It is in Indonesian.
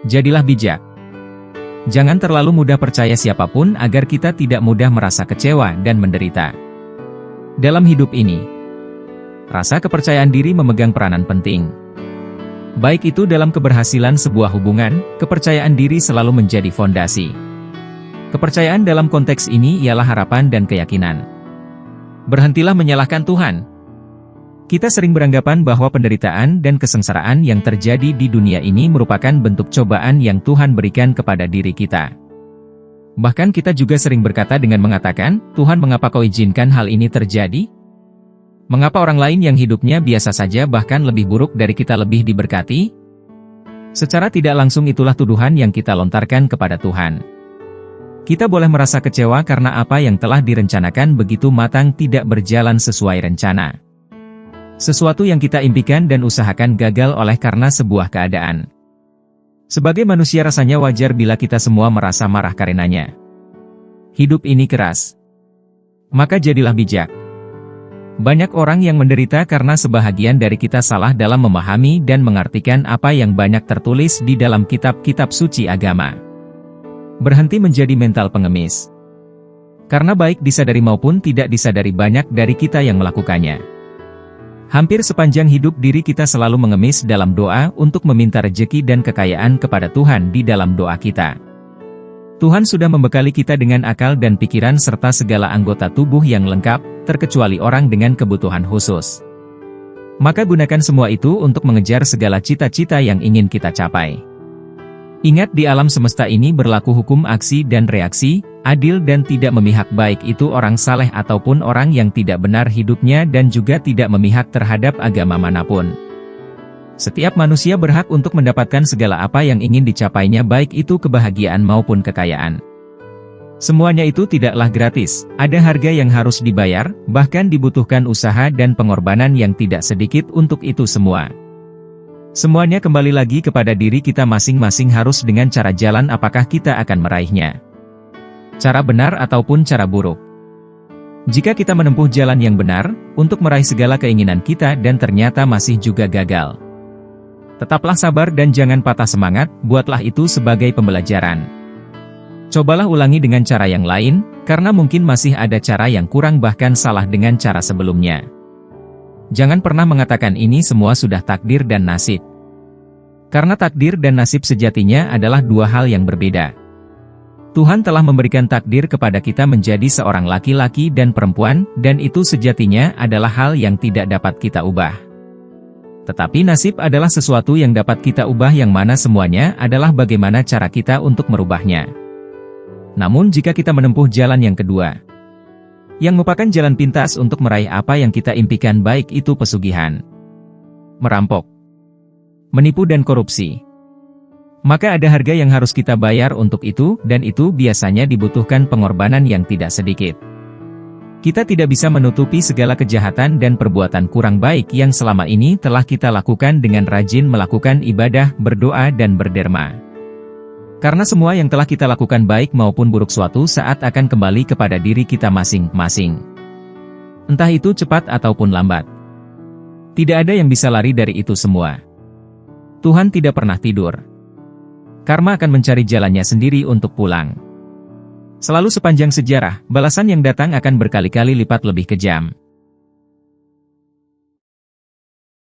Jadilah bijak. Jangan terlalu mudah percaya siapapun agar kita tidak mudah merasa kecewa dan menderita. Dalam hidup ini, rasa kepercayaan diri memegang peranan penting. Baik itu dalam keberhasilan sebuah hubungan, kepercayaan diri selalu menjadi fondasi. Kepercayaan dalam konteks ini ialah harapan dan keyakinan. Berhentilah menyalahkan Tuhan. Kita sering beranggapan bahwa penderitaan dan kesengsaraan yang terjadi di dunia ini merupakan bentuk cobaan yang Tuhan berikan kepada diri kita. Bahkan kita juga sering berkata dengan mengatakan, "Tuhan, mengapa Kau izinkan hal ini terjadi? Mengapa orang lain yang hidupnya biasa saja bahkan lebih buruk dari kita lebih diberkati?" Secara tidak langsung itulah tuduhan yang kita lontarkan kepada Tuhan. Kita boleh merasa kecewa karena apa yang telah direncanakan begitu matang tidak berjalan sesuai rencana. Sesuatu yang kita impikan dan usahakan gagal oleh karena sebuah keadaan. Sebagai manusia rasanya wajar bila kita semua merasa marah karenanya. Hidup ini keras. Maka jadilah bijak. Banyak orang yang menderita karena sebahagian dari kita salah dalam memahami dan mengartikan apa yang banyak tertulis di dalam kitab-kitab suci agama. Berhenti menjadi mental pengemis. Karena baik disadari maupun tidak disadari banyak dari kita yang melakukannya. Hampir sepanjang hidup diri kita selalu mengemis dalam doa untuk meminta rejeki dan kekayaan kepada Tuhan di dalam doa kita. Tuhan sudah membekali kita dengan akal dan pikiran serta segala anggota tubuh yang lengkap, terkecuali orang dengan kebutuhan khusus. Maka gunakan semua itu untuk mengejar segala cita-cita yang ingin kita capai. Ingat, di alam semesta ini berlaku hukum aksi dan reaksi, adil dan tidak memihak, baik itu orang saleh ataupun orang yang tidak benar hidupnya, dan juga tidak memihak terhadap agama manapun. Setiap manusia berhak untuk mendapatkan segala apa yang ingin dicapainya, baik itu kebahagiaan maupun kekayaan. Semuanya itu tidaklah gratis, ada harga yang harus dibayar, bahkan dibutuhkan usaha dan pengorbanan yang tidak sedikit untuk itu semua. Semuanya kembali lagi kepada diri kita masing-masing, harus dengan cara jalan apakah kita akan meraihnya. Cara benar ataupun cara buruk. Jika kita menempuh jalan yang benar, untuk meraih segala keinginan kita dan ternyata masih juga gagal, tetaplah sabar dan jangan patah semangat, buatlah itu sebagai pembelajaran. Cobalah ulangi dengan cara yang lain, karena mungkin masih ada cara yang kurang bahkan salah dengan cara sebelumnya. Jangan pernah mengatakan ini semua sudah takdir dan nasib. Karena takdir dan nasib sejatinya adalah dua hal yang berbeda. Tuhan telah memberikan takdir kepada kita menjadi seorang laki-laki dan perempuan, dan itu sejatinya adalah hal yang tidak dapat kita ubah. Tetapi nasib adalah sesuatu yang dapat kita ubah, yang mana semuanya adalah bagaimana cara kita untuk merubahnya. Namun jika kita menempuh jalan yang kedua, yang merupakan jalan pintas untuk meraih apa yang kita impikan, baik itu pesugihan, merampok, menipu dan korupsi, maka ada harga yang harus kita bayar untuk itu, dan itu biasanya dibutuhkan pengorbanan yang tidak sedikit. Kita tidak bisa menutupi segala kejahatan dan perbuatan kurang baik yang selama ini telah kita lakukan dengan rajin melakukan ibadah, berdoa dan berderma. Karena semua yang telah kita lakukan baik maupun buruk suatu saat akan kembali kepada diri kita masing-masing. Entah itu cepat ataupun lambat. Tidak ada yang bisa lari dari itu semua. Tuhan tidak pernah tidur. Karma akan mencari jalannya sendiri untuk pulang. Selalu sepanjang sejarah, balasan yang datang akan berkali-kali lipat lebih kejam.